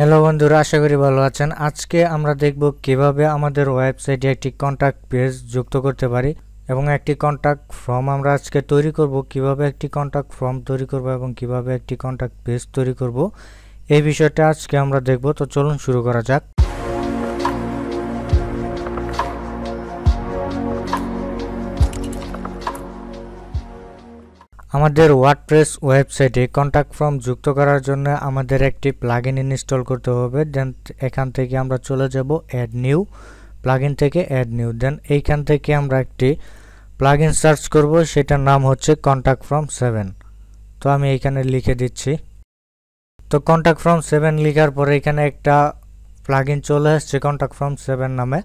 Hello বন্ধুরা, আশা করি ভালো আছেন। আজকে আমরা দেখব কিভাবে আমাদের ওয়েবসাইটে একটি কন্টাক্ট পেজ যুক্ত করতে পারি এবং একটি কন্টাক্ট ফর্ম আমরা আজকে তৈরি করব। কিভাবে একটি কন্টাক্ট ফর্ম তৈরি করব এবং কিভাবে একটি কন্টাক্ট পেজ তৈরি করব, এই বিষয়টা আজকে আমরা দেখব। তো চলুন শুরু করা যাক। আমাদের ওয়ার্ডপ্রেস ওয়েবসাইটে কন্টাক্ট ফর্ম যুক্ত করার জন্য আমাদের একটি প্লাগইন ইনস্টল করতে হবে। দেন এখান থেকে আমরা চলে যাব অ্যাড নিউ, প্লাগইন থেকে অ্যাড নিউ। দেন এইখান থেকে আমরা একটি প্লাগইন সার্চ করব, সেটার নাম হচ্ছে কন্টাক্ট ফর্ম 7। তো আমি এইখানে লিখে দিচ্ছি। তো কন্টাক্ট ফর্ম 7 লেখার পরে এখানে একটা প্লাগইন চলে আসছে কন্টাক্ট ফর্ম 7 নামে।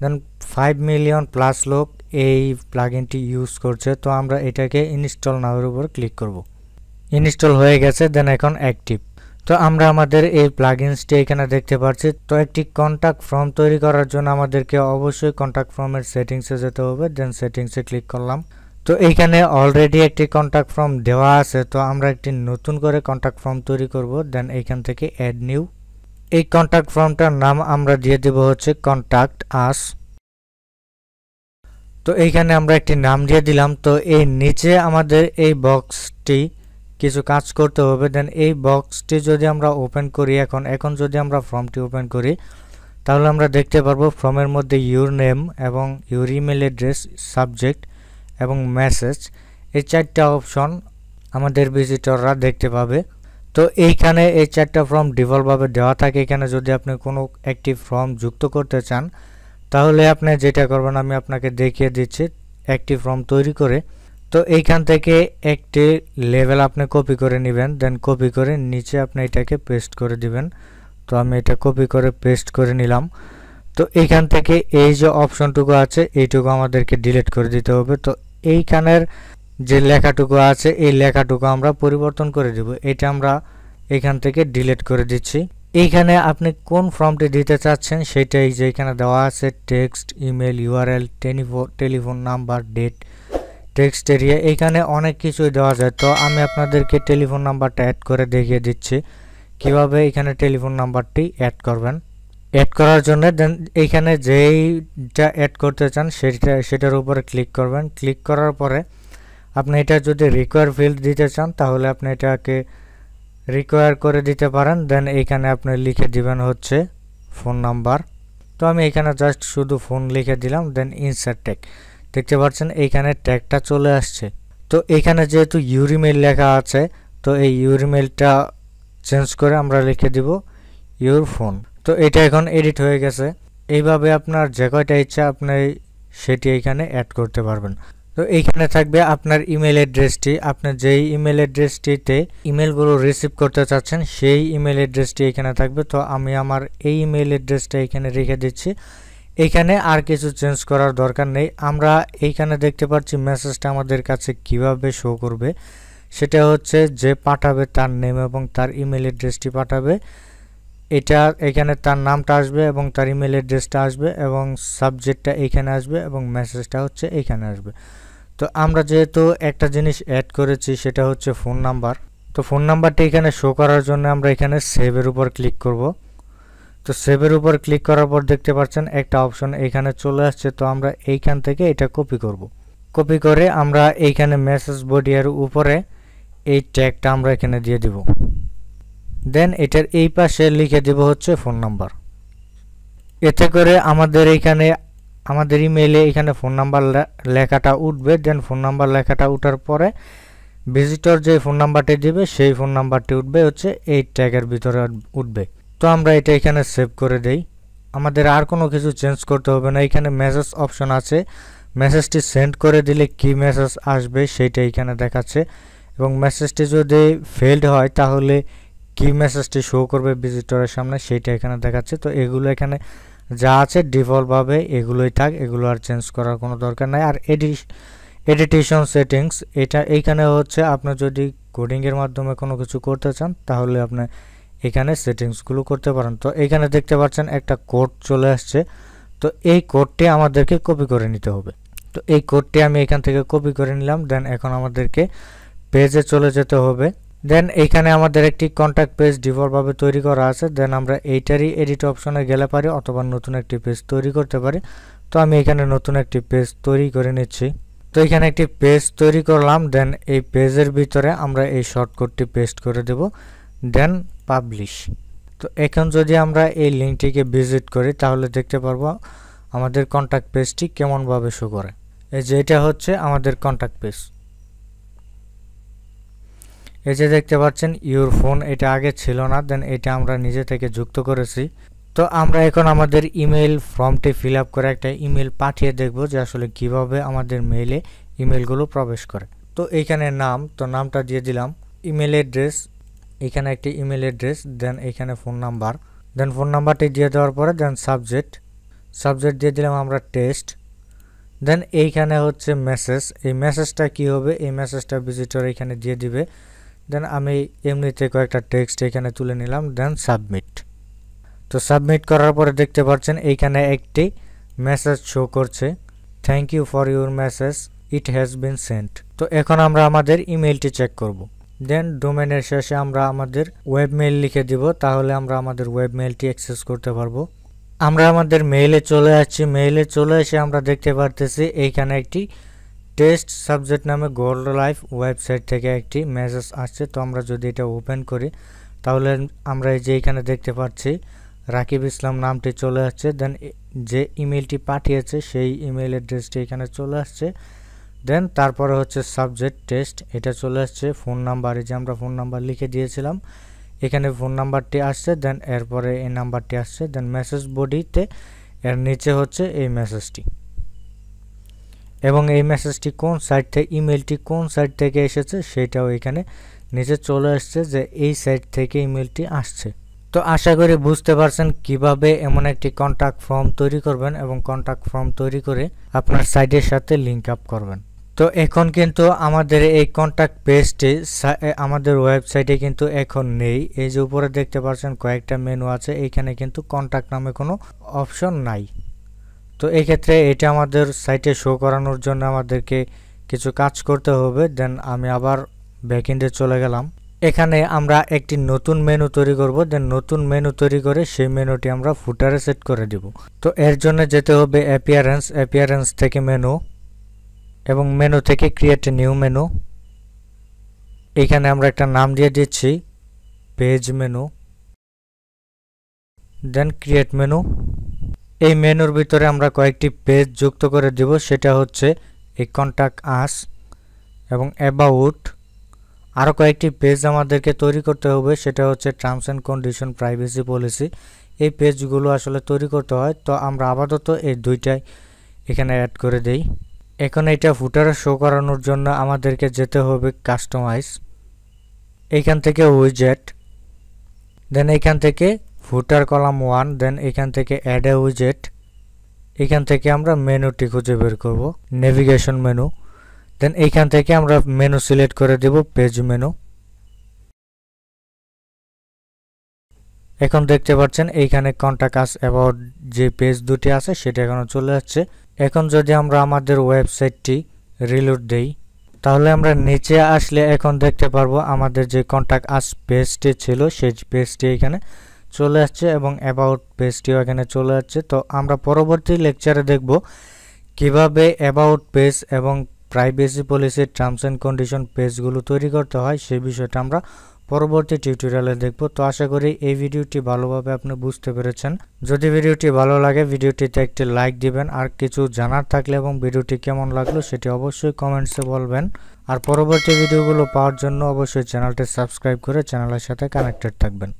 দেন 5 মিলিয়ন প্লাস লোক এই প্লাগইনটি ইউজ করছে। তো আমরা এটাকে ইনস্টল নাওয়ের উপর ক্লিক করব। ইনস্টল হয়ে গেছে, দেন এখন অ্যাক্টিভ। তো আমরা আমাদের এই প্লাগইনসটি এখানে দেখতে পাচ্ছি। তো একটি কন্টাক্ট ফর্ম তৈরি করার জন্য আমাদেরকে অবশ্যই কন্টাক্ট ফর্মের সেটিংসে যেতে হবে। দেন সেটিংসে ক্লিক করলাম। তো এইখানে অলরেডি একটি কন্টাক্ট ফর্ম দেওয়া আছে। তো আমরা একটি নতুন করে কন্টাক্ট ফর্ম তৈরি করব। দেন এইখান থেকে অ্যাড নিউ। এই কন্টাক্ট ফর্মটার নাম আমরা দিয়ে দেব হচ্ছে কন্টাক্ট আস। তো এইখানে আমরা একটি নাম দিয়ে দিলাম। তো এই নিচে আমাদের এই বক্সটি কিছু কাজ করতে হবে। দেন এই বক্সটি যদি আমরা ওপেন করি, এখন যদি আমরা ফর্মটি ওপেন করি, তাহলে আমরা দেখতে পারবো ফর্মের মধ্যে ইউর নেম এবং ইউর ইমেল অ্যাড্রেস, সাবজেক্ট এবং মেসেজ, এই চারটা অপশন আমাদের ভিজিটররা দেখতে পাবে। তো এইখানে এই চারটা ফর্ম ডিফল্টভাবে দেওয়া থাকে। এখানে যদি আপনি কোনো একটি ফর্ম যুক্ত করতে চান, তাহলে আপনি যেটা করবেন আমি আপনাকে দেখিয়ে দিচ্ছি একটি ফর্ম তৈরি করে। তো এইখান থেকে একটি লেভেল আপনি কপি করে নেবেন। দেন কপি করে নিচে আপনি এটাকে পেস্ট করে দিবেন। তো আমি এটা কপি করে পেস্ট করে নিলাম। তো এইখান থেকে এই যে অপশনটুকু আছে এইটুকু আমাদেরকে ডিলিট করে দিতে হবে। তো এইখানের যে লেখাটুকু আছে এই লেখাটুকু আমরা পরিবর্তন করে দিব। এটা আমরা এখান থেকে ডিলিট করে দিচ্ছি। এইখানে আপনি কোন ফর্মটি দিতে চাচ্ছেন সেটাই যে এখানে দেওয়া আছে, text, email, URL, telephone number, date, text area, এইখানে অনেক কিছুই দেওয়া যায়। তো আমি আপনাদেরকে টেলিফোন নাম্বারটা অ্যাড করে দেখিয়ে দিচ্ছি কিভাবে এখানে টেলিফোন নাম্বারটি অ্যাড করবেন। অ্যাড করার জন্য দেন এইখানে যেইটা অ্যাড করতে চান সেটার উপরে ক্লিক করবেন। ক্লিক করার পরে আপনি এটা যদি রিকোয়ার ফিল্ড দিতে চান তাহলে আপনি এটাকে রিকোয়ার করে দিতে পারেন। দেন এইখানে আপনি লিখে দিবেন হচ্ছে ফোন নাম্বার। তো আমি এখানে জাস্ট শুধু ফোন লিখে দিলাম। দেন ইনসার্ট ট্যাগ, দেখতে পাচ্ছেন এইখানে ট্যাগটা চলে আসছে। তো এইখানে যেহেতু ইউরিমেল লেখা আছে, তো এই ইউরিমেলটা চেঞ্জ করে আমরা লিখে দিব ইউর ফোন। তো এটা এখন এডিট হয়ে গেছে। এইভাবে আপনার যে কয়টা ইচ্ছা আপনি সেটি এখানে অ্যাড করতে পারবেন। তো এইখানে থাকবে আপনার ইমেল অ্যাড্রেসটি, আপনি যেই ইমেল অ্যাড্রেসটিতে ইমেলগুলো রিসিভ করতে চাচ্ছেন সেই ইমেল অ্যাড্রেসটি এখানে থাকবে। তো আমি আমার এই ইমেল অ্যাড্রেসটা এখানে রেখে দিচ্ছি। এইখানে আর কিছু চেঞ্জ করার দরকার নেই। আমরা এইখানে দেখতে পাচ্ছি মেসেজটা আমাদের কাছে কিভাবে শো করবে, সেটা হচ্ছে যে পাঠাবে তার নেম এবং তার ইমেল অ্যাড্রেসটি পাঠাবে। এটা এখানে তার নামটা আসবে এবং তার ইমেল অ্যাড্রেসটা আসবে এবং সাবজেক্টটা এইখানে আসবে এবং মেসেজটা হচ্ছে এইখানে আসবে। তো আমরা যেহেতু একটা জিনিস অ্যাড করেছি সেটা হচ্ছে ফোন নাম্বার। তো ফোন নাম্বারটা এখানে শো করার জন্য আমরা এখানে সেভের উপর ক্লিক করব। তো সেভের উপর ক্লিক করার পর দেখতে পাচ্ছেন একটা অপশন এখানে চলে আসছে। তো আমরা এইখান থেকে এটা কপি করব। কপি করে আমরা এইখানে মেসেজ বডি এর উপরে এই ট্যাগটা আমরা এখানে দিয়ে দিব। দেন এটার এই পাশে লিখে দেব হচ্ছে ফোন নাম্বার। এতে করে আমাদের এইখানে আমাদের ইমেইলে এখানে ফোন নাম্বার লেখাটা উঠবে। দেন ফোন নাম্বার লেখাটা উঠার পরে ভিজিটর যে ফোন নাম্বারটি দিবে সেই ফোন নাম্বারটি উঠবে হচ্ছে এই ট্যাগের ভিতরে উঠবে। তো আমরা এটা এখানে সেভ করে দেই। আমাদের আর কোনো কিছু চেঞ্জ করতে হবে না। এখানে মেসেজ অপশন আছে, মেসেজটি সেন্ড করে দিলে কি মেসেজ আসবে সেইটা এখানে দেখাচ্ছে এবং মেসেজটি যদি ফেলড হয় তাহলে কি মেসেজটি শো করবে ভিজিটরের সামনে সেইটা এখানে দেখাচ্ছে। তো এগুলো এখানে যা আছে ডিফল্টভাবে এগুলোই থাক, এগুলো আর চেঞ্জ করার কোনো দরকার নাই। আর এডিটেশন সেটিংস, এটা এইখানে হচ্ছে আপনি যদি কোডিংয়ের মাধ্যমে কোনো কিছু করতে চান তাহলে আপনি এখানে সেটিংসগুলো করতে পারেন। তো এখানে দেখতে পাচ্ছেন একটা কোড চলে আসছে। তো এই কোডটি আমাদেরকে কপি করে নিতে হবে। তো এই কোডটি আমি এখান থেকে কপি করে নিলাম। দেন এখন আমাদেরকে পেজে চলে যেতে হবে। দেন এইখানে আমাদের একটি কন্ট্যাক্ট পেজ ডিফল্টভাবে তৈরি করা আছে। দেন আমরা এইটারই এডিট অপশনে গেলে পারি অথবা নতুন একটি পেজ তৈরি করতে পারি। তো আমি এখানে নতুন একটি পেজ তৈরি করে নিচ্ছি। তো এখানে একটি পেজ তৈরি করলাম। দেন এই পেজের ভিতরে আমরা এই শর্টকাটটি পেস্ট করে দেব, দেন পাবলিশ। তো এখন যদি আমরা এই লিঙ্কটিকে ভিজিট করি তাহলে দেখতে পারবো আমাদের কন্ট্যাক্ট পেজটি কেমনভাবে শো করে। এই যে এটা হচ্ছে আমাদের কন্ট্যাক্ট পেজ। এই যে দেখতে পাচ্ছেন ইউর ফোন, এটা আগে ছিল না, দেন এটা আমরা নিজে থেকে যুক্ত করেছি। তো আমরা এখন আমাদের ইমেল ফর্মটি ফিল আপ করে একটা ইমেল পাঠিয়ে দেখব যে আসলে কিভাবে আমাদের মেইলে ইমেলগুলো প্রবেশ করে। তো এইখানে নাম, তো নামটা দিয়ে দিলাম। ইমেল অ্যাড্রেস, এখানে একটি ইমেল অ্যাড্রেস, দেন এখানে ফোন নাম্বার, দেন ফোন নাম্বারটি দিয়ে দেওয়ার পরে দেন সাবজেক্ট দিয়ে দিলাম আমরা টেস্ট। দেন এইখানে হচ্ছে মেসেজ, এই মেসেজটা কি হবে, এই মেসেজটা ভিজিটর এখানে দিয়ে দিবে। দেন আমি এমনিতে কয়েকটা টেক্সট এখানে তুলে নিলাম, দেন সাবমিট। তো সাবমিট করার পরে দেখতে পাচ্ছেন এইখানে একটি মেসেজ শো করছে, thank you for your message, it has been sent. তো এখন আমরা আমাদের ইমেলটি চেক করব। দেন ডোমেনের শেষে আমরা আমাদের ওয়েব মেইল লিখে দিব, তাহলে আমরা আমাদের ওয়েব মেইলটি অ্যাক্সেস করতে পারবো। আমরা আমাদের মেইলে চলে আসছি। মেইলে চলে এসে আমরা দেখতে পারতেছি এইখানে একটি টেস্ট সাবজেক্ট নামে গোল্ড লাইফ ওয়েবসাইট থেকে একটি মেসেজ আসছে। তো আমরা যদি এটা ওপেন করি তাহলে আমরা এই যে এখানে দেখতে পাচ্ছি রাকিব ইসলাম নামটি চলে আসছে। দেন যে ইমেলটি পাঠিয়েছে সেই ইমেল অ্যাড্রেসটি এখানে চলে আসছে। দেন তারপরে হচ্ছে সাবজেক্ট টেস্ট, এটা চলে আসছে। ফোন নাম্বার, এই যে আমরা ফোন নাম্বার লিখে দিয়েছিলাম, এখানে ফোন নাম্বারটি আসছে। দেন এরপরে এই নাম্বারটি আসছে। দেন মেসেজ বডিতে এর নিচে হচ্ছে এই মেসেজটি, এবং এই মেসেজটি কোন সাইট থেকে, ইমেলটি কোন সাইট থেকে এসেছে সেটাও এখানে নিচে চলে আসছে যে এই সাইট থেকে ইমেলটি আসছে। তো আশা করি বুঝতে পারছেন কিভাবে এমন একটি কন্ট্যাক্ট ফর্ম তৈরি করবেন এবং কন্ট্যাক্ট ফর্ম তৈরি করে আপনার সাইটের সাথে লিঙ্ক আপ করবেন। তো এখন কিন্তু আমাদের এই কন্ট্যাক্ট পেজটি আমাদের ওয়েবসাইটে কিন্তু এখন নেই। এই যে উপরে দেখতে পাচ্ছেন কয়েকটা মেনু আছে, এইখানে কিন্তু কন্ট্যাক্ট নামে কোনো অপশন নাই। তো এই ক্ষেত্রে এটা আমাদের সাইটে শো করানোর জন্য আমাদেরকে কিছু কাজ করতে হবে। দেন আমি আবার ব্যাকএন্ডে চলে গেলাম। এখানে আমরা একটি নতুন মেনু তৈরি করব। দেন নতুন মেনু তৈরি করে সেই মেনুটি আমরা ফুটারে সেট করে দিব। তো এর জন্য যেতে হবে অ্যাপিয়ারেন্স থেকে মেনু, এবং মেনু থেকে ক্রিয়েট এ নিউ মেনু। এখানে আমরা একটা নাম দিয়ে দিচ্ছি পেজ মেনু, দেন ক্রিয়েট মেনু। এই মেনুর ভিতরে আমরা কয়েকটি পেজ যুক্ত করে দিব, সেটা হচ্ছে এই কন্ট্যাক্ট আস এবং অ্যাবাউট। আরও কয়েকটি পেজ আমাদেরকে তৈরি করতে হবে, সেটা হচ্ছে terms and condition, privacy policy. এই পেজগুলো আসলে তৈরি করতে হয়। তো আমরা আপাতত এই দুইটাই এখানে অ্যাড করে দেই। এখন এটা ফুটারে শো করানোর জন্য আমাদেরকে যেতে হবে কাস্টমাইজ, এইখান থেকে উইজেট, দেন এইখান থেকে ফুটার কলাম 1, দেন এখান থেকে অ্যাড এ উইজেট। এখান থেকে আমরা মেনুটি খুঁজে বের করব, নেভিগেশন মেনু। দেন এইখান থেকে আমরা মেনু সিলেক্ট করে দেব পেজ মেনু। এখন দেখতে পাচ্ছেন এইখানে কন্ট্যাক্ট আস অ্যাবাউট যে পেজ দুটি আছে সেটা এখনো চলে আসছে। এখন যদি আমরা আমাদের ওয়েবসাইটটি রিলোড দেই তাহলে আমরা নিচে আসলে এখন দেখতে পারবো আমাদের যে কন্ট্যাক্ট আস পেজটি ছিল সেই পেজটি এখানে চলে আসছে এবং অ্যাবাউট পেজটিও এখানে চলে আসছে। তো আমরা পরবর্তী লেকচারে দেখব কিভাবে অ্যাবাউট পেজ এবং প্রাইভেসি পলিসির টার্মস অ্যান্ড কন্ডিশন পেজগুলো তৈরি করতে হয়, সেই বিষয়টা আমরা পরবর্তী টিউটোরিয়ালে দেখব। তো আশা করি এই ভিডিওটি ভালোভাবে আপনি বুঝতে পেরেছেন। যদি ভিডিওটি ভালো লাগে ভিডিওটিতে একটি লাইক দিবেন, আর কিছু জানার থাকলে এবং ভিডিওটি কেমন লাগলো সেটি অবশ্যই কমেন্টসে বলবেন। আর পরবর্তী ভিডিওগুলো পাওয়ার জন্য অবশ্যই চ্যানেলটি সাবস্ক্রাইব করে চ্যানেলের সাথে কানেক্টেড থাকবেন।